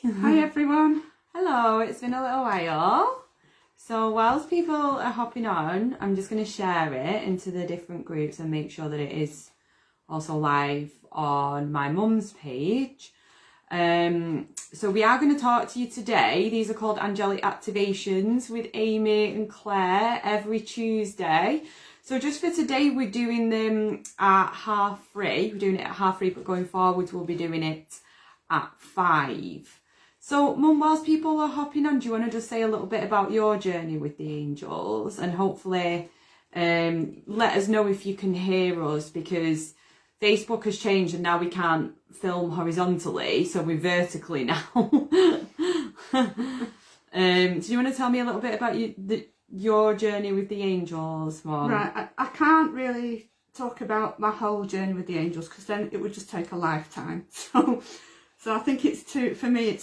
Hi everyone. Hello, it's been a little while. So whilst people are hopping on, I'm just going to share it into the different groups and make sure that it is also live on my mum's page. So we are going to talk to you today. These are called Angelic Activations with Amy and Clare every Tuesday. So just for today, we're doing them at 3:30. We're doing it at 3:30, but going forwards, we'll be doing it at 5. So, Mum, whilst people are hopping on, do you want to just say a little bit about your journey with the angels, and hopefully let us know if you can hear us, because Facebook has changed and now we can't film horizontally, so we're vertically now. So you want to tell me a little bit about your journey with the angels, Mum? Right, I can't really talk about my whole journey with the angels because then it would just take a lifetime. So I think it's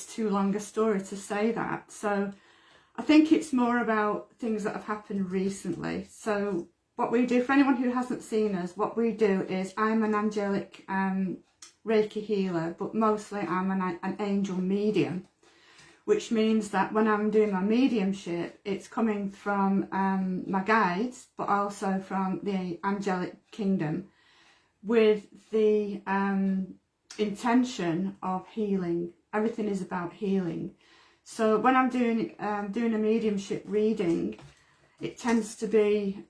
too long a story to say that. So I think it's more about things that have happened recently. So what we do, for anyone who hasn't seen us, what we do is I'm an angelic Reiki healer, but mostly I'm an angel medium, which means that when I'm doing my mediumship, it's coming from my guides, but also from the angelic kingdom, with the intention of healing. Everything is about healing. So when I'm doing a mediumship reading, it tends to be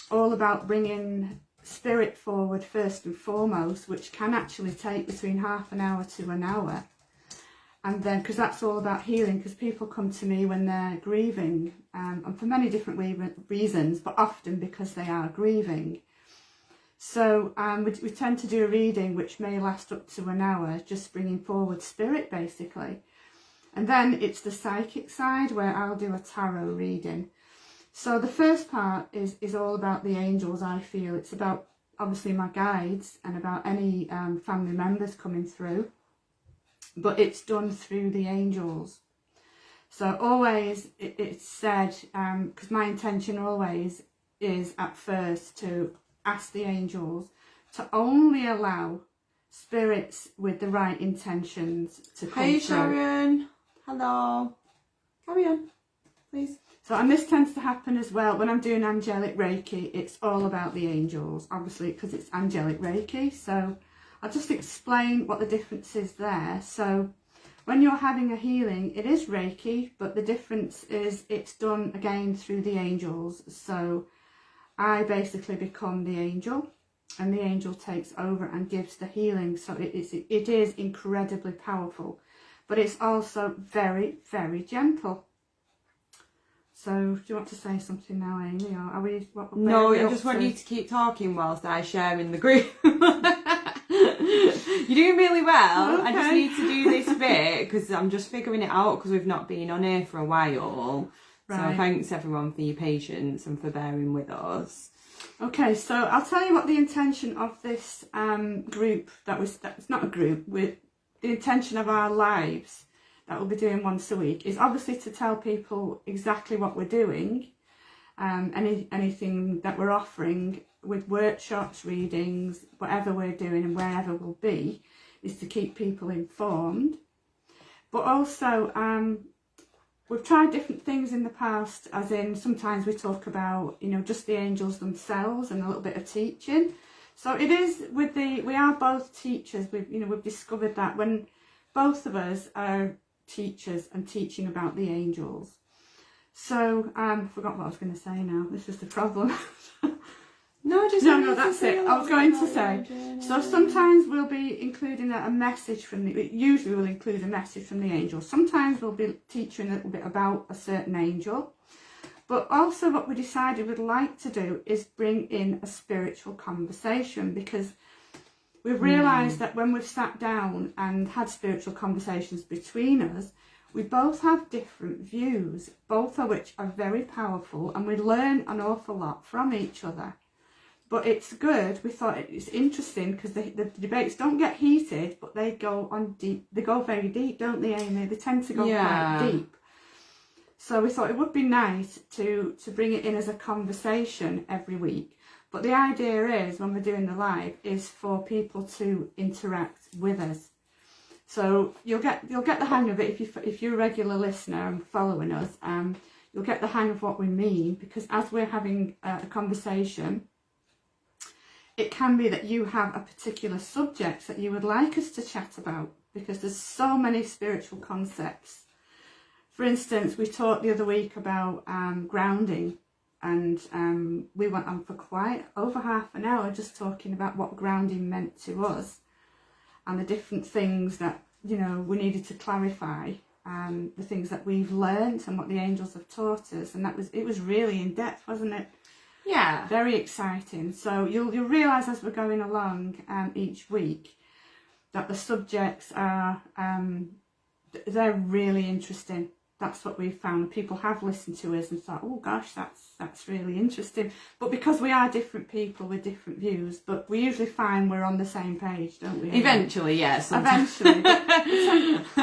all about bringing spirit forward first and foremost, which can actually take between half an hour to an hour. And then, because that's all about healing, because people come to me when they're grieving, and for many different reasons, but often because they are grieving. So we tend to do a reading which may last up to an hour, just bringing forward spirit basically. And then it's the psychic side where I'll do a tarot reading. So the first part is all about the angels, I feel. It's about obviously my guides and about any family members coming through. But it's done through the angels. So always it's said, because my intention always is at first to ask the angels to only allow spirits with the right intentions to come through. Hey Sharon, hello. Carry on, please. So, and this tends to happen as well when I'm doing angelic Reiki. It's all about the angels, obviously, because it's angelic Reiki. So I'll just explain what the difference is there. So when you're having a healing, it is Reiki, but the difference is it's done again through the angels. So I basically become the angel and the angel takes over and gives the healing. So it is incredibly powerful, but it's also very, very gentle. So do you want to say something now, Amy? Or are we? No, I just want you to keep talking whilst I share in the group. You're doing really well. Okay. I just need to do this bit because I'm just figuring it out because we've not been on here for a while. Right. So thanks everyone for your patience and for bearing with us. Okay, so I'll tell you what the intention of this group, it's not a group, with the intention of our lives that we'll be doing once a week is obviously to tell people exactly what we're doing, anything that we're offering with workshops, readings, whatever we're doing and wherever we'll be, is to keep people informed. But also, we've tried different things in the past, as in sometimes we talk about, just the angels themselves and a little bit of teaching. So it is we are both teachers. We've discovered that when both of us are teachers and teaching about the angels. So I forgot what I was going to say now. This is the problem. No, that's it. I was going to say, so sometimes we'll be including a message from usually we'll include a message from the angel. Sometimes we'll be teaching a little bit about a certain angel. But also what we decided we'd like to do is bring in a spiritual conversation, because we've realised that when we've sat down and had spiritual conversations between us, we both have different views, both of which are very powerful, and we learn an awful lot from each other. But it's good. We thought it's interesting because the debates don't get heated, but they go on deep. They go very deep, don't they, Amy? They tend to go quite deep. So we thought it would be nice to bring it in as a conversation every week. But the idea is, when we're doing the live, is for people to interact with us. So you'll get the hang of it if you're a regular listener and following us. You'll get the hang of what we mean, because as we're having a conversation, it can be that you have a particular subject that you would like us to chat about, because there's so many spiritual concepts. For instance, we talked the other week about grounding, and we went on for quite over half an hour just talking about what grounding meant to us and the different things that, you know, we needed to clarify, the things that we've learned and what the angels have taught us. And it was really in depth, wasn't it? Yeah. Very exciting. So you'll realise as we're going along each week that the subjects are, they're really interesting. That's what we've found. People have listened to us and thought, oh gosh, that's really interesting. But because we are different people with different views, but we usually find we're on the same page, don't we? Eventually, yes. Yeah, eventually.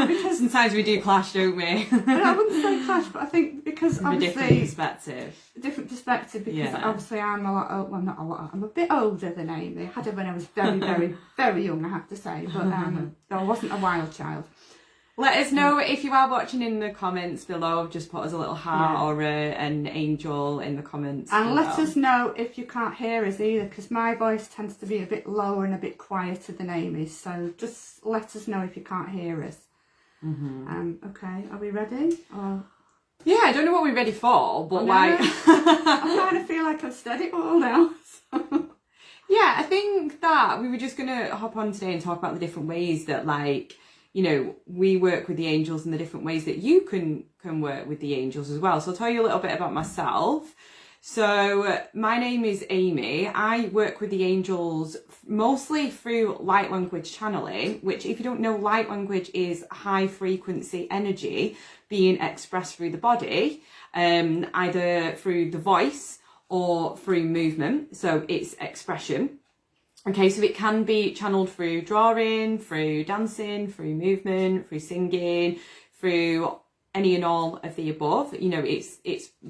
Because sometimes we do clash, don't we? But I wouldn't say clash, but I think because From obviously... a different perspective. Different perspective, because obviously I'm a lot, well, not a lot, I'm a bit older than Amy. I had her when I was very, very, very young, I have to say, but I wasn't a wild child. Let us know if you are watching in the comments below. Just put us a little heart or an angel in the comments and below. Let us know if you can't hear us either, because my voice tends to be a bit lower and a bit quieter than Amy's, so just let us know if you can't hear us. Okay, are we ready? Or... Yeah, I don't know what we're ready for, but like... I kind of feel like I've said it all now. Yeah, I think that we were just going to hop on today and talk about the different ways that, like, you know, we work with the angels and the different ways that you can work with the angels as well. So I'll tell you a little bit about myself. So my name is Amy. I work with the angels mostly through light language channeling, which, if you don't know, light language is high frequency energy being expressed through the body, either through the voice or through movement. So it's expression. Okay, so it can be channeled through drawing, through dancing, through movement, through singing, through any and all of the above. You know, it's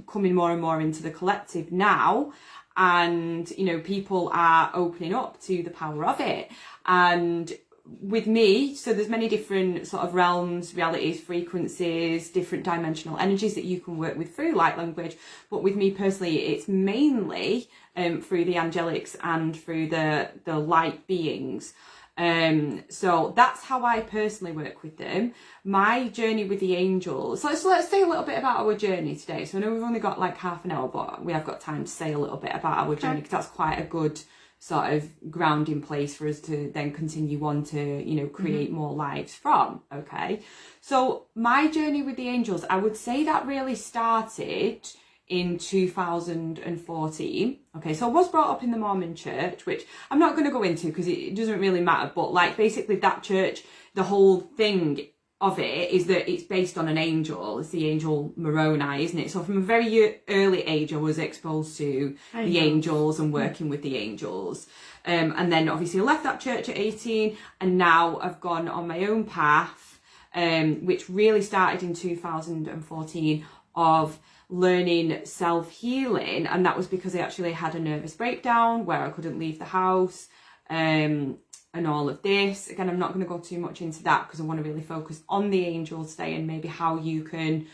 coming more and more into the collective now, and, you know, people are opening up to the power of it. And with me, so there's many different sort of realms, realities, frequencies, different dimensional energies that you can work with through light language. But with me personally, it's mainly through the angelics and through the light beings. So that's how I personally work with them. My journey with the angels. So let's say a little bit about our journey today. So I know we've only got like half an hour, but we have got time to say a little bit about our journey, because that's quite a good sort of grounding place for us to then continue on to, you know, create more lives from. Okay, so my journey with the angels, I would say that really started in 2014. Okay, so I was brought up in the Mormon church, which I'm not going to go into because it doesn't really matter, but like basically that church, the whole thing of it is that it's based on an angel. It's the angel Moroni, isn't it? So from a very early age I was exposed to the angels and working with the angels, and then obviously I left that church at 18, and now I've gone on my own path, which really started in 2014 of learning self-healing. And that was because I actually had a nervous breakdown where I couldn't leave the house, and all of this. Again, I'm not going to go too much into that because I want to really focus on the angels today, and maybe how you can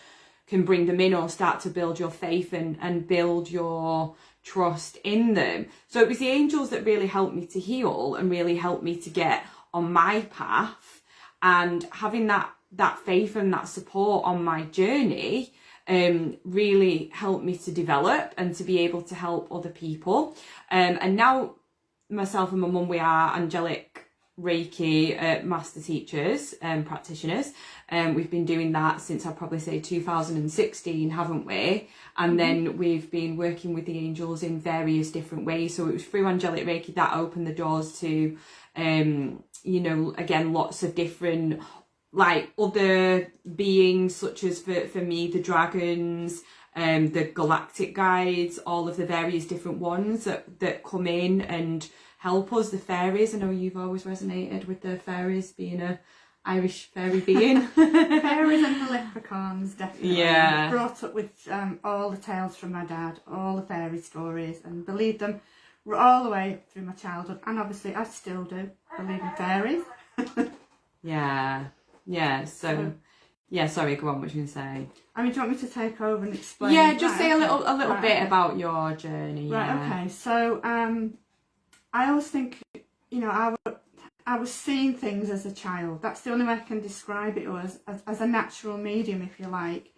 bring them in or start to build your faith and build your trust in them. So it was the angels that really helped me to heal and really helped me to get on my path, and having that faith and that support on my journey really helped me to develop and to be able to help other people. And now myself and my mum, we are Angelic Reiki master teachers and practitioners. We've been doing that since I'd probably say 2016, haven't we? And then we've been working with the angels in various different ways. So it was through Angelic Reiki that opened the doors to, you know, again, lots of different like other beings, such as for me, the dragons, the galactic guides, all of the various different ones that come in and help us. The fairies, I know you've always resonated with the fairies, being a Irish fairy being. Fairies and the leprechauns, definitely. Yeah. Brought up with all the tales from my dad, all the fairy stories, and believed them all the way through my childhood. And obviously I still do believe in fairies. Yeah. Yeah, so yeah, sorry, go on, what you can say. I mean, do you want me to take over and explain? Yeah, just right, say okay. a little right, bit okay. about your journey. Right, Yeah. okay. So I always think, you know, I was seeing things as a child. That's the only way I can describe it, was as a natural medium, if you like.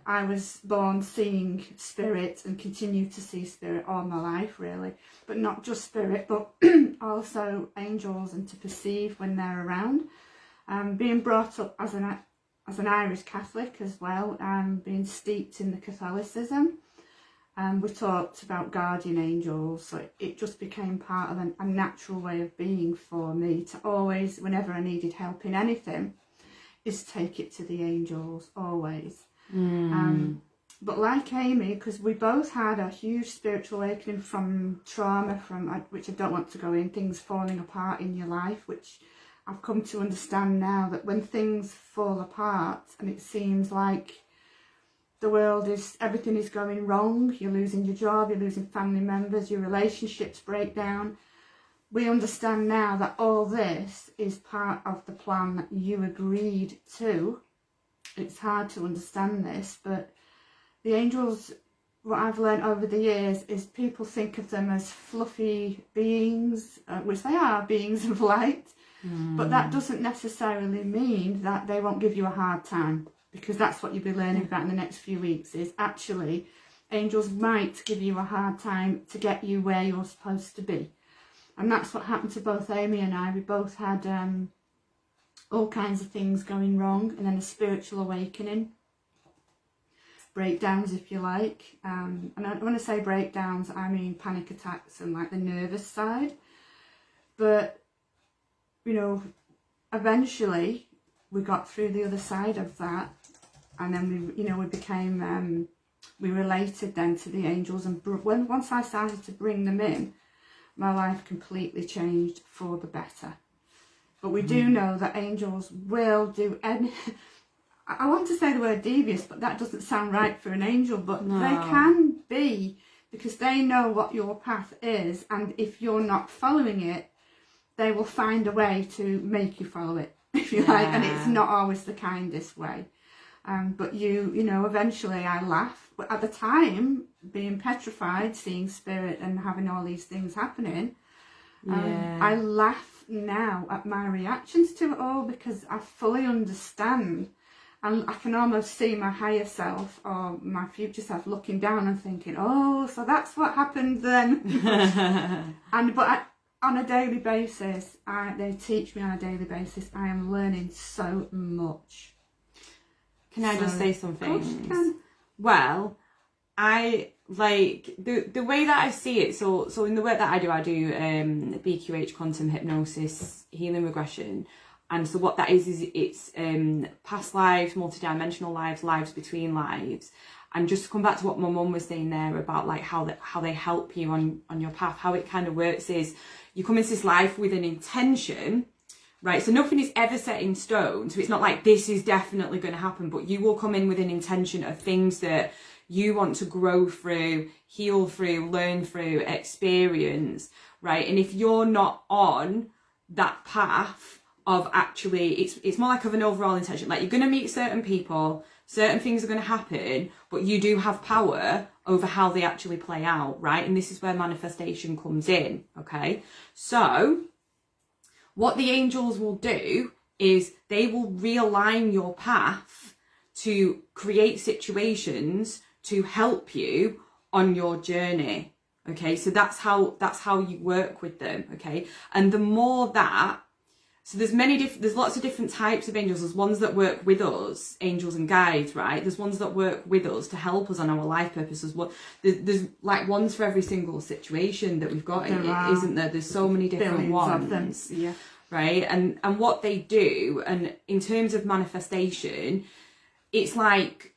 I was born seeing spirit and continue to see spirit all my life, really. But not just spirit, but also angels, and to perceive when they're around. Being brought up as an Irish Catholic as well, being steeped in the Catholicism. We talked about guardian angels, so it just became part of a natural way of being for me to always, whenever I needed help in anything, is take it to the angels, always. But like Amy, because we both had a huge spiritual awakening from trauma, which I don't want to go in, things falling apart in your life, which I've come to understand now, that when things fall apart and it seems like the world everything is going wrong, you're losing your job, you're losing family members, your relationships break down, we understand now that all this is part of the plan that you agreed to. It's hard to understand this, but the angels, what I've learned over the years, is people think of them as fluffy beings, which they are, beings of light, but that doesn't necessarily mean that they won't give you a hard time, because that's what you'll be learning about in the next few weeks, is actually angels might give you a hard time to get you where you're supposed to be. And that's what happened to both Amy and I. We both had all kinds of things going wrong, and then a spiritual awakening. Breakdowns, if you like. And when I say breakdowns, I mean panic attacks and like the nervous side. But, you know, eventually we got through the other side of that, and then we became, we related then to the angels, and once I started to bring them in, my life completely changed for the better. But we do know that angels will do any... I want to say the word devious, but that doesn't sound right for an angel, but No. They can be, because they know what your path is, and if you're not following it, they will find a way to make you follow it, if you like, and it's not always the kindest way. But eventually I laugh. But at the time, being petrified, seeing spirit and having all these things happening, I laugh now at my reactions to it all, because I fully understand, and I can almost see my higher self or my future self looking down and thinking, oh, so that's what happened then. On a daily basis, they teach me on a daily basis. I am learning so much. Can I just say something? Of course you can. Well, I like the way that I see it. So in the work that I do BQH, quantum hypnosis, healing regression. And so what that is it's past lives, multidimensional lives, lives between lives. And just to come back to what my mum was saying there about like how they help you on your path, how it kind of works is you come into this life with an intention, right? So nothing is ever set in stone. So it's not like this is definitely going to happen, but you will come in with an intention of things that you want to grow through, heal through, learn through, experience, right? And if you're not on that path of actually, it's more like of an overall intention, like you're going to meet certain people, certain things are going to happen, but you do have power over how they actually play out, right? And this is where manifestation comes in, okay? So what the angels will do is they will realign your path to create situations to help you on your journey, okay? So that's how you work with them, okay? And the more that, so there's lots of different types of angels. There's ones that work with us, angels and guides, right? There's ones that work with us to help us on our life purposes. There's like ones for every single situation that we've got, isn't there? There's so many different ones. Of them. Yeah. Right? And what they do, and in terms of manifestation, it's like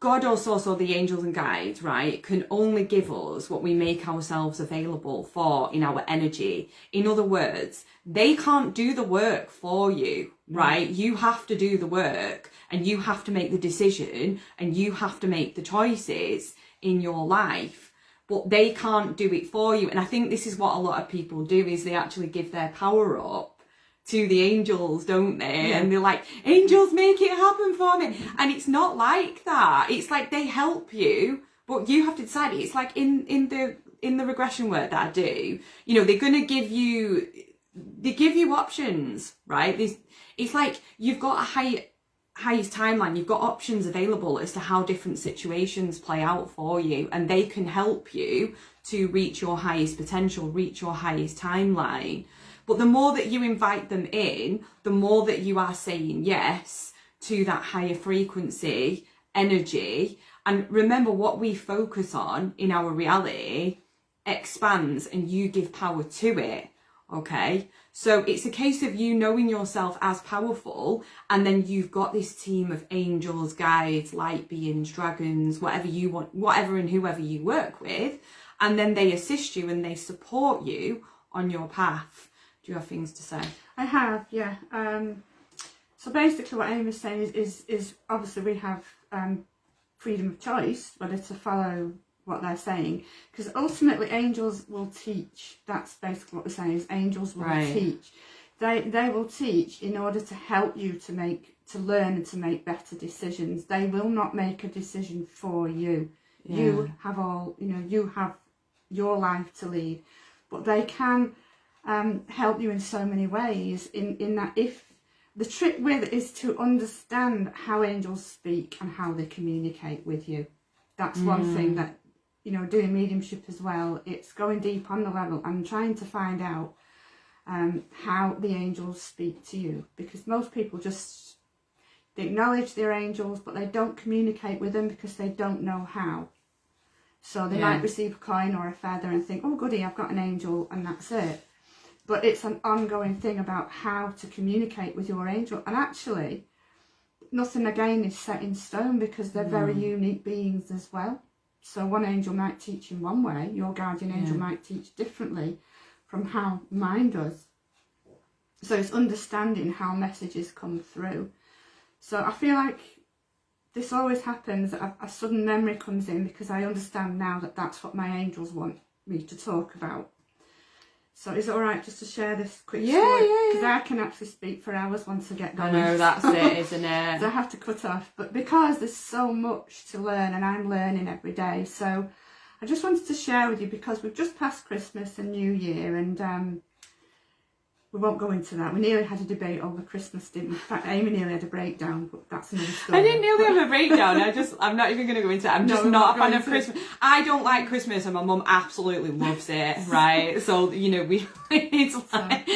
God also the angels and guides, right, can only give us what we make ourselves available for in our energy. In other words, they can't do the work for you, right? You have to do the work, and you have to make the decision, and you have to make the choices in your life, but they can't do it for you. And I think this is what a lot of people do, is they actually give their power up to the angels, don't they? And they're like, angels, make it happen for me. And it's not like that. It's like they help you, but you have to decide. It's like in the regression work that I do, you know, they're going to give you, they give you options, right? It's like you've got a highest timeline, you've got options available as to how different situations play out for you, and they can help you to reach your highest potential, reach your highest timeline. But the more that you invite them in, the more that you are saying yes to that higher frequency energy. And remember, what we focus on in our reality expands, and you give power to it. Okay, so it's a case of you knowing yourself as powerful, and then you've got this team of angels, guides, light beings, dragons, whatever you want, whatever and whoever you work with, and then they assist you and they support you on your path. Do you have things to say? I have, yeah. So basically what Amy is saying is obviously we have freedom of choice whether to follow what they're saying, because ultimately angels will teach. That's basically what we're saying, is angels will teach. They will teach in order to help you to learn and to make better decisions. They will not make a decision for you. You have you have your life to lead, but they can help you in so many ways. In that, if the trick with it is to understand how angels speak and how they communicate with you. That's one thing that, you know, doing mediumship as well, it's going deep on the level and trying to find out how the angels speak to you, because most people they acknowledge their angels, but they don't communicate with them because they don't know how. So they might receive a coin or a feather and think, oh goody, I've got an angel, and that's it. But it's an ongoing thing about how to communicate with your angel. And actually, nothing again is set in stone, because they're very unique beings as well. So one angel might teach in one way, your guardian angel might teach differently from how mine does. So it's understanding how messages come through. So I feel like this always happens, a sudden memory comes in, because I understand now that that's what my angels want me to talk about. So is it alright just to share this quick story? Because I can actually speak for hours once I get going. I know, that's it, isn't it? So I have to cut off. But because there's so much to learn, and I'm learning every day, so I just wanted to share with you, because we've just passed Christmas and New Year, and we won't go into that. We nearly had a debate over Christmas, didn't we? In fact, Amy nearly had a breakdown, but that's another story. I didn't nearly have a breakdown. I'm not even going to go into it. I'm just not a fan of Christmas. I don't like Christmas, and my mum absolutely loves it, right? So, you know, it's like...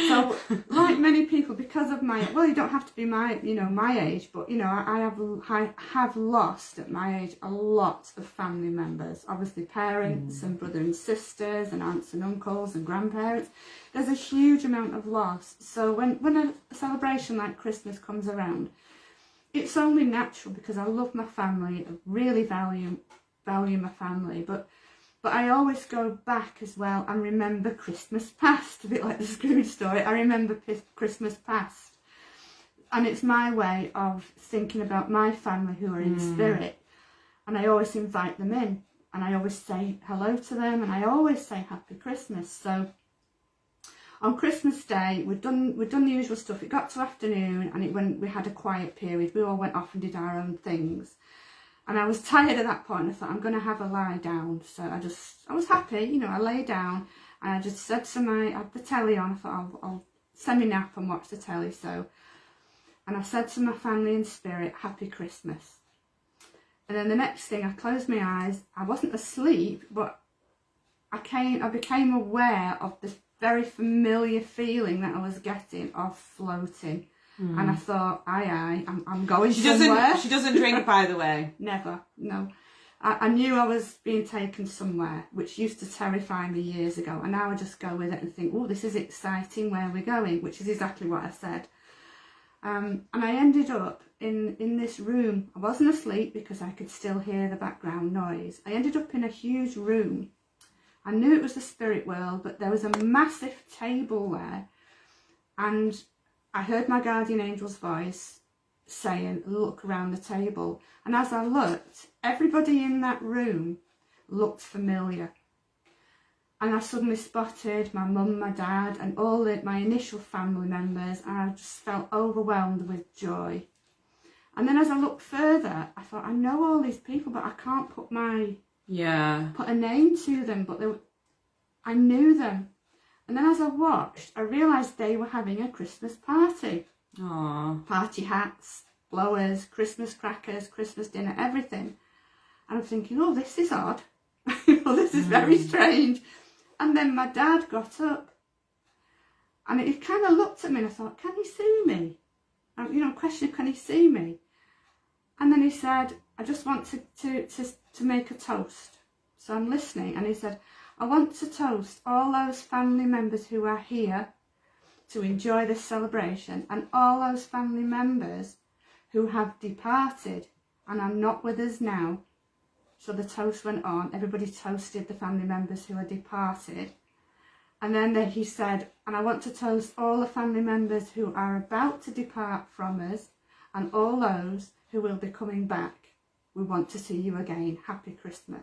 So, like many people, because of my, well, you don't have to be my age, but, you know, I have lost at my age a lot of family members. Obviously parents and brothers and sisters and aunts and uncles and grandparents. There's a huge amount of loss. So when a celebration like Christmas comes around, it's only natural, because I love my family, I really value my family, but I always go back as well and remember Christmas past, a bit like the Scrooge story. I remember Christmas past. And it's my way of thinking about my family who are in spirit. And I always invite them in. And I always say hello to them. And I always say Happy Christmas. So on Christmas Day, we'd done the usual stuff. It got to afternoon, and we had a quiet period. We all went off and did our own things. And I was tired at that point. I thought, I'm going to have a lie down. So I was happy, you know, I lay down and I just said to I had the telly on. I thought, I'll semi-nap and watch the telly. And I said to my family in spirit, Happy Christmas. And then the next thing, I closed my eyes. I wasn't asleep, but I became aware of this very familiar feeling that I was getting of floating. And I thought, I'm going somewhere. She doesn't drink, by the way. Never, no. I knew I was being taken somewhere, which used to terrify me years ago. And now I just go with it and think, oh, this is exciting, where we're going, which is exactly what I said. And I ended up in this room. I wasn't asleep because I could still hear the background noise. I ended up in a huge room. I knew it was the spirit world, but there was a massive table there. And I heard my guardian angel's voice saying, look around the table. And as I looked, everybody in that room looked familiar. And I suddenly spotted my mum, my dad, and all my initial family members, and I just felt overwhelmed with joy. And then as I looked further, I thought, I know all these people, but I can't put a name to them, but I knew them. And then as I watched, I realised they were having a Christmas party. Aww. Party hats, blowers, Christmas crackers, Christmas dinner, everything. And I'm thinking, oh, this is odd. This is very strange. And then my dad got up and he kind of looked at me and I thought, can he see me? Question, can he see me? And then he said, I just want to make a toast. So I'm listening, and he said, I want to toast all those family members who are here to enjoy this celebration, and all those family members who have departed and are not with us now. So the toast went on. Everybody toasted the family members who are departed. And then he said, and I want to toast all the family members who are about to depart from us, and all those who will be coming back. We want to see you again. Happy Christmas.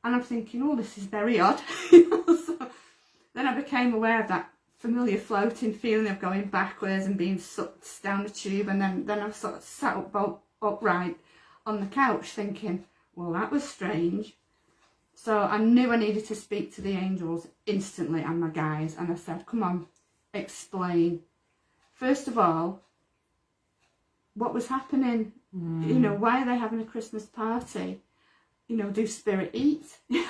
And I'm thinking, oh, this is very odd. So then I became aware of that familiar floating feeling of going backwards and being sucked down the tube. And then I sort of sat upright on the couch thinking, well, that was strange. So I knew I needed to speak to the angels instantly and my guides. And I said, come on, explain. First of all, what was happening? Why are they having a Christmas party? Do spirit eat? Do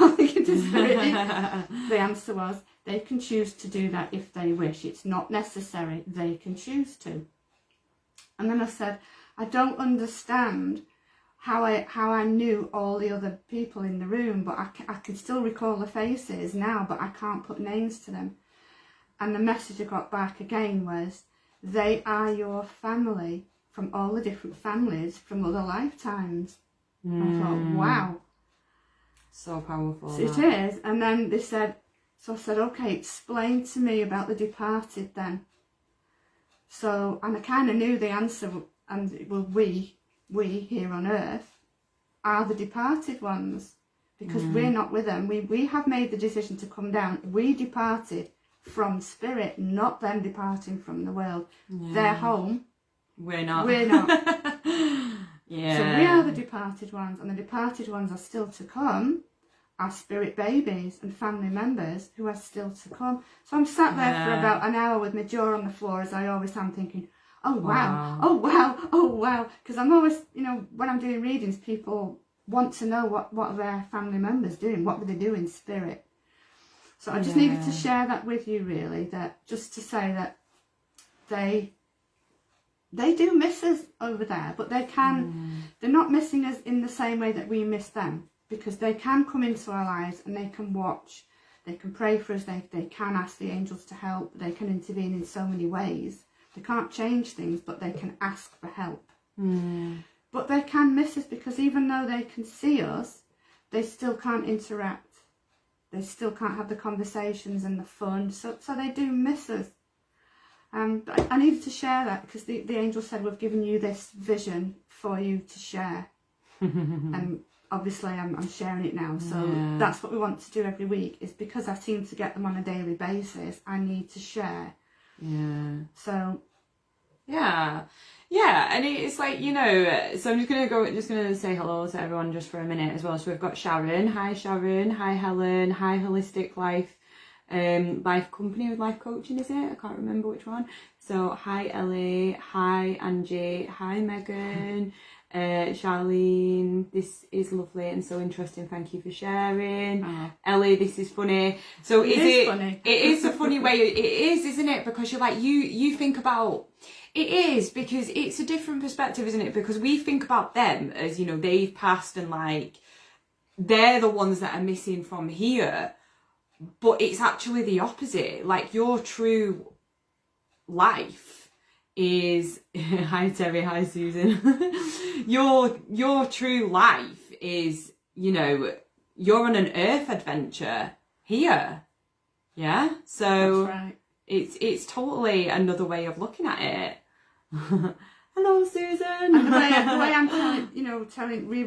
spirit eat? The answer was, they can choose to do that if they wish. It's not necessary. They can choose to. And then I said, I don't understand how I knew all the other people in the room, but I can still recall the faces now, but I can't put names to them. And the message I got back again was, they are your family from all the different families from other lifetimes. I thought, wow. So powerful. So it is. And then they said, so I said, okay, explain to me about the departed then. So, and I kind of knew the answer, and well, we here on earth are the departed ones, because we're not with them. We have made the decision to come down. We departed from spirit, not them departing from the world. Yeah. They're home. We're not. Yeah. So we are the departed ones, and the departed ones are still to come, our spirit babies and family members who are still to come. So I'm sat there for about an hour with my jaw on the floor, as I always am, thinking, oh wow, oh wow, oh wow. Because I'm always, when I'm doing readings, people want to know what their family members doing, what do they do in spirit. So I just needed to share that with you, really, that just to say that they do miss us over there, but they're not missing us in the same way that we miss them, because they can come into our lives and they can watch, they can pray for us, they can ask the angels to help, they can intervene in so many ways. They can't change things, but they can ask for help. But they can miss us, because even though they can see us, they still can't interact. They still can't have the conversations and the fun, so they do miss us. But I needed to share that, because the angel said, we've given you this vision for you to share. And obviously I'm sharing it now. So that's what we want to do every week, is because I seem to get them on a daily basis, I need to share. So yeah, and it's like, so I'm just gonna say hello to everyone just for a minute as well. So we've got Sharon. Hi Sharon. Hi Helen. Hi Holistic Life Company with Life Coaching, is it? I can't remember which one. So hi Ellie. Hi Angie. Hi Megan. Charlene, this is lovely and so interesting, thank you for sharing. Ellie, this is funny. So funny. It is a funny way, it is, isn't it? Because you're like, you think about, it is, because it's a different perspective, isn't it? Because we think about them as, they've passed and like, they're the ones that are missing from here. But it's actually the opposite. Like, your true life is hi Terry, hi Susan. your true life is, you're on an earth adventure here. Yeah? So that's right. It's totally another way of looking at it. hello, Susan. And the way I'm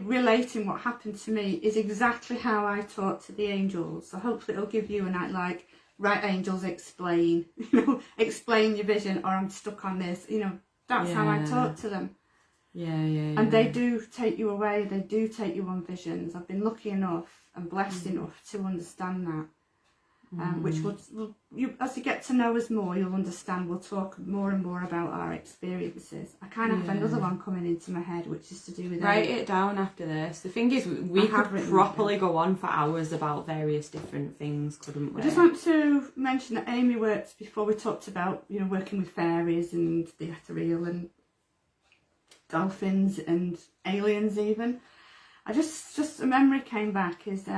relating what happened to me is exactly how I talk to the angels. So hopefully it'll give you an like, right, angels, explain, explain your vision, or I'm stuck on this. That's how I talk to them. Yeah. And they do take you away. They do take you on visions. I've been lucky enough and blessed enough to understand that. Which as you get to know us more, you'll understand. We'll talk more and more about our experiences. I kind of have another one coming into my head, which is to do with write it down after this. The thing is, we could properly go on for hours about various different things, couldn't we? I just want to mention that Amy works, before we talked about working with fairies and the ethereal and dolphins and aliens even. I just a memory came back is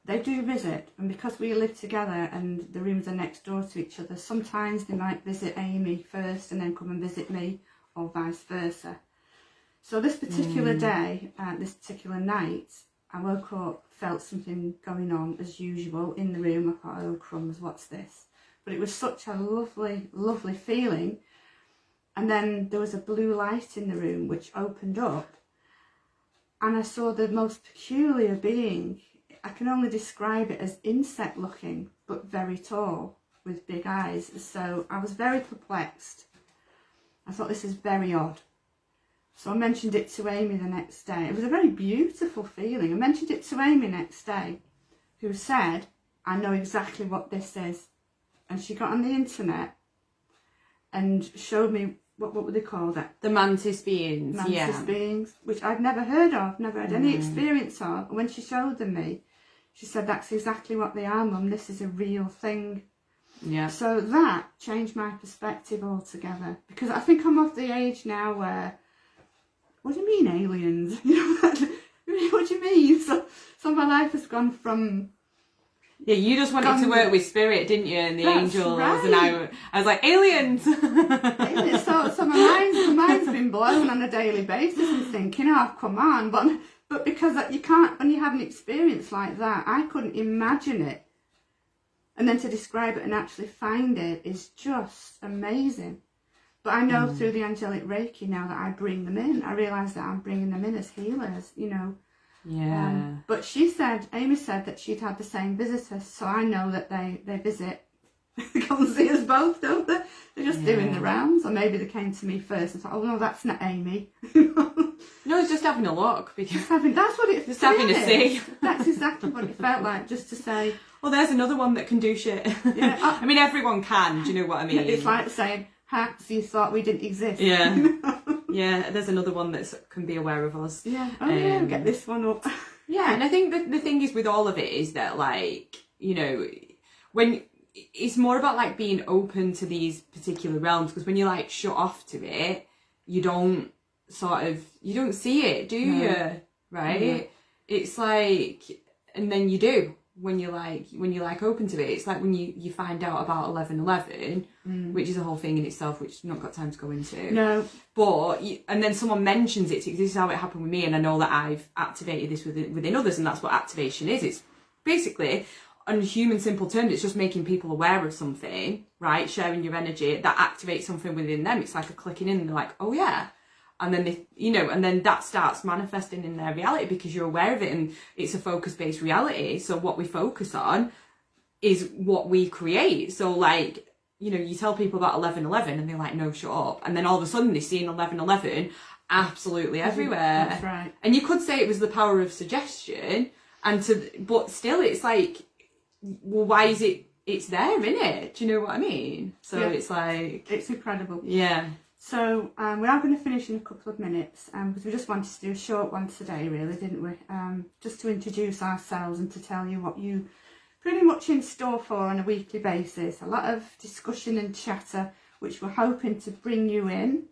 they do visit, and because we live together and the rooms are next door to each other, sometimes they might visit Amy first and then come and visit me, or vice versa. So this particular day, this particular night, I woke up, felt something going on as usual in the room. I thought, oh crumbs, what's this? But it was such a lovely, lovely feeling. And then there was a blue light in the room which opened up, and I saw the most peculiar being. I can only describe it as insect looking, but very tall with big eyes. So I was very perplexed. I thought, this is very odd. So I mentioned it to Amy the next day. It was a very beautiful feeling. I mentioned it to Amy next day, who said, I know exactly what this is. And she got on the internet and showed me, what were they called? The mantis beings. Mantis beings, which I'd never heard of, never had any experience of. And when she showed them me, she said, that's exactly what they are, Mum. This is a real thing. Yeah. So that changed my perspective altogether. Because I think I'm of the age now where, what do you mean aliens? What do you mean? So my life has gone from... Yeah, you just wanted to work with spirit, didn't you? And the angels. Right. And I was like, aliens! Aliens. So my mind's been blown on a daily basis and thinking, oh, come on. But because you can't, when you have an experience like that, I couldn't imagine it. And then to describe it and actually find it is just amazing. But I know through the Angelic Reiki now that I bring them in. I realise that I'm bringing them in as healers, Yeah. But Amy said that she'd had the same visitors, so I know that they visit. They come and see us both, don't they? They're just doing the rounds. Or maybe they came to me first and thought, oh no, that's not Amy. No, it's just having a look. Because that's what it just having a see. That's exactly what it felt like, just to say, well, there's another one that can do shit. Yeah, I mean, everyone can, do you know what I mean? It's like saying, so you thought we didn't exist. Yeah. Yeah, there's another one that can be aware of us. Yeah. Oh yeah, get this one up. Yeah, and I think the thing is with all of it is that, like, when it's more about like being open to these particular realms, because when you're like shut off to it, you don't see it, do you? Right? Yeah. It's like, and then you do when you're like open to it. It's like when you find out about 1111, which is a whole thing in itself, which I've not got time to go into. No. But and then someone mentions it. This is how it happened with me, and I know that I've activated this within others, and that's what activation is. It's basically, on human simple terms, it's just making people aware of something, right? Sharing your energy that activates something within them. It's like a clicking in, and they're like, oh yeah. And then and then that starts manifesting in their reality because you're aware of it, and it's a focus-based reality. So what we focus on is what we create. So like, you tell people about 1111 and they're like, no, shut up. And then all of a sudden they're seeing 1111 absolutely everywhere. That's right. And you could say it was the power of suggestion, but still it's like, well, why is it's there, innit? Do you know what I mean? So it's like, it's incredible. Yeah. So we are going to finish in a couple of minutes because we just wanted to do a short one today, really, didn't we? Just to introduce ourselves and to tell you what you pretty much in store for on a weekly basis. A lot of discussion and chatter, which we're hoping to bring you in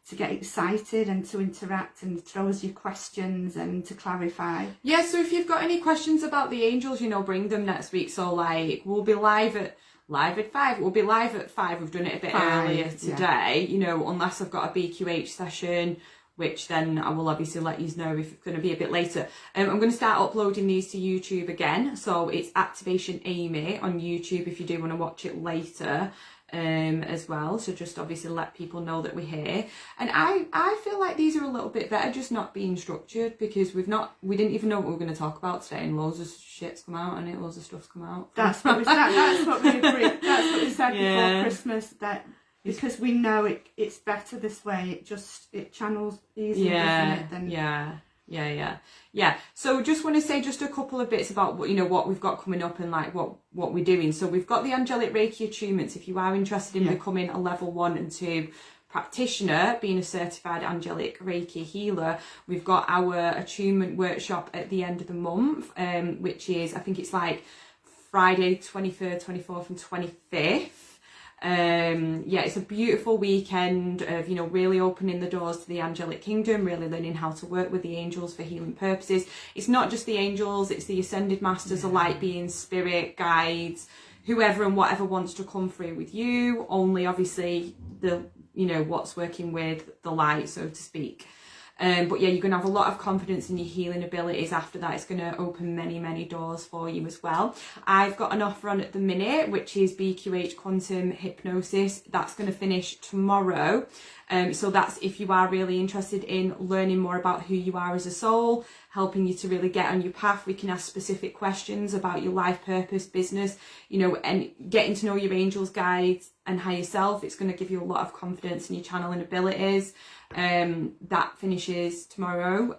to get excited and to interact and throw us your questions and to clarify. Yeah, so if you've got any questions about the angels, bring them next week. So like, we'll be live at 5. We'll be live at 5. We've done it a bit earlier today, unless I've got a BQH session, which then I will obviously let you know if it's going to be a bit later. I'm going to start uploading these to YouTube again. So it's Activation Amy on YouTube if you do want to watch it later. as well. So just obviously let people know that we're here. And I feel like these are a little bit better just not being structured, because we didn't even know what we were going to talk about today, and loads of shit's come out, and loads of stuff's come out. That's what we agreed. That's what we said before Christmas, that because we know it's better this way, it channels easier, doesn't it? Yeah. So just want to say just a couple of bits about what we've got coming up and like what we're doing. So we've got the Angelic Reiki Attunements. If you are interested in becoming a level 1 and 2 practitioner, being a certified Angelic Reiki healer, we've got our attunement workshop at the end of the month, which is, I think it's like Friday 23rd, 24th and 25th. It's a beautiful weekend of really opening the doors to the angelic kingdom, really learning how to work with the angels for healing purposes. It's not just the angels, it's the ascended masters, the light beings, spirit guides, whoever and whatever wants to come through with you, only obviously the what's working with the light, so to speak. But yeah, you're going to have a lot of confidence in your healing abilities after that. It's going to open many, many doors for you as well. I've got an offer on at the minute, which is BQH Quantum Hypnosis. That's going to finish tomorrow. So that's if you are really interested in learning more about who you are as a soul, helping you to really get on your path. We can ask specific questions about your life purpose, business, and getting to know your angels, guides and higher self. It's going to give you a lot of confidence in your channeling abilities. That finishes tomorrow.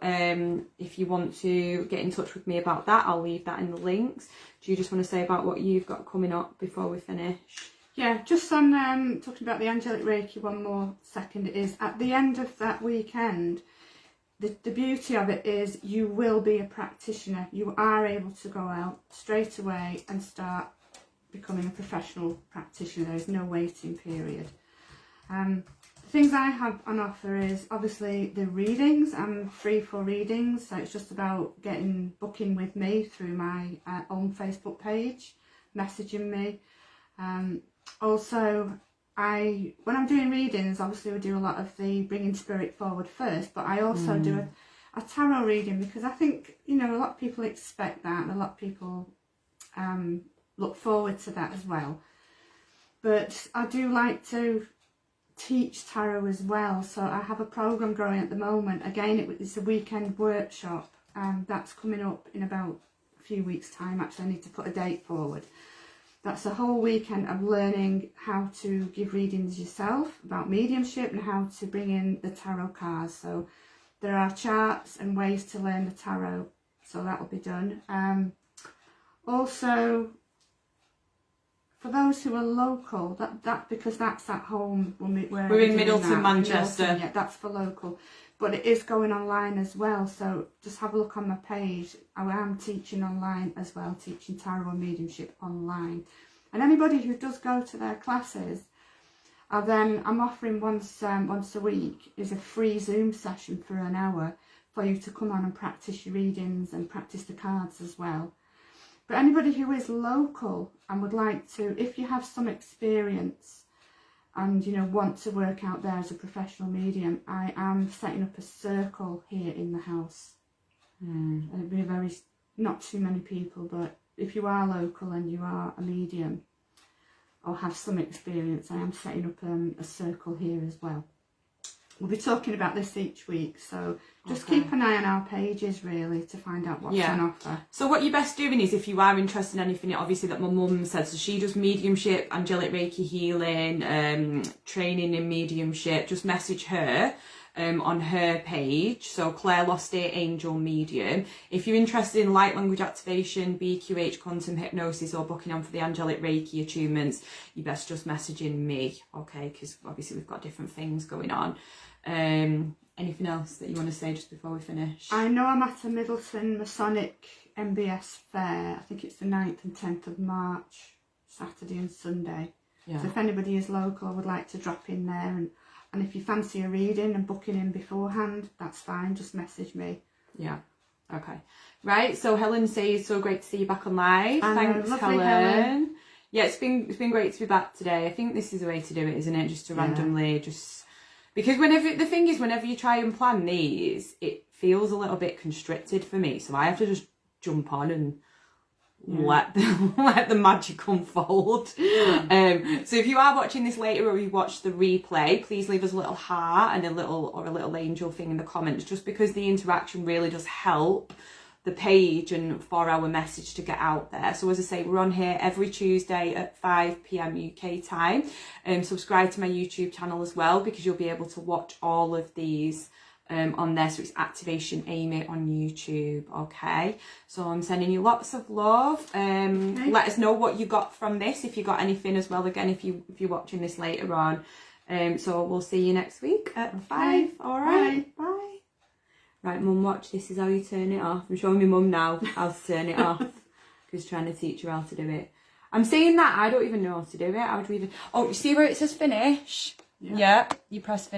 If you want to get in touch with me about that, I'll leave that in the links. Do you just want to say about what you've got coming up before we finish? Yeah, just on talking about the Angelic Reiki one more second, is at the end of that weekend, the beauty of it is you will be a practitioner. You are able to go out straight away and start becoming a professional practitioner. There is no waiting period. Things I have on offer is obviously the readings. I'm free for readings, so it's just about booking with me through my own Facebook page, messaging me. Also, when I'm doing readings, obviously we do a lot of the bringing spirit forward first, but I also do a tarot reading, because I think a lot of people expect that, and a lot of people look forward to that as well. But I do like to teach tarot as well, so I have a program going at the moment. Again, it's a weekend workshop, that's coming up in about a few weeks time. Actually, I need to put a date forward. That's a whole weekend of learning how to give readings yourself, about mediumship, and how to bring in the tarot cards. So there are charts and ways to learn the tarot, so that will be done. Also, for those who are local, that because that's at home. We're in Middleton, Manchester. Yeah, that's for local. But it is going online as well, so just have a look on my page. I am teaching online as well, teaching tarot and mediumship online. And anybody who does go to their classes, I'm offering once a week is a free Zoom session for an hour for you to come on and practice your readings and practice the cards as well. But anybody who is local and would like to, if you have some experience and want to work out there as a professional medium, I am setting up a circle here in the house. It'll be not too many people, but if you are local and you are a medium or have some experience, I am setting up a circle here as well. We'll be talking about this each week, so just keep an eye on our pages really to find out what's on offer. So what you're best doing is, if you are interested in anything, obviously that my mum said, so she does mediumship, angelic Reiki healing, training in mediumship, just message her on her page, so Claire Lost It Angel Medium. If you're interested in light language activation, BQH quantum hypnosis, or booking on for the angelic Reiki attunements, you best just messaging me, okay, because obviously we've got different things going on. Anything else that you want to say just before we finish? I know I'm at a Middleton Masonic MBS fair. I think it's the 9th and 10th of March, Saturday and Sunday. So if anybody is local or would like to drop in there, and if you fancy a reading and booking in beforehand, that's fine, just message me. Yeah, okay. Right, so Helen says, so great to see you back on live. Thanks, Helen. Yeah, it's been great to be back today. I think this is the way to do it, isn't it? Just to randomly because whenever you try and plan these, it feels a little bit constricted for me. So I have to just jump on and let the magic unfold. So if you are watching this later or you watch the replay, please leave us a little heart and a little angel thing in the comments, just because the interaction really does help the page and for our message to get out there. So as I say, we're on here every Tuesday at 5 p.m. UK time. Subscribe to my YouTube channel as well, because you'll be able to watch all of these on there. So it's Activation Amy on YouTube. Okay, so I'm sending you lots of love. Let us know what you got from this, if you got anything as well, again, if you're watching this later on. So we'll see you next week at 5. All right, bye. Right, Mum, watch, this is how you turn it off. I'm showing my Mum now how to turn it off, because trying to teach her how to do it. I'm saying that I don't even know how to do it. How do we even... Oh, you see where it says finish? Yeah, you press finish.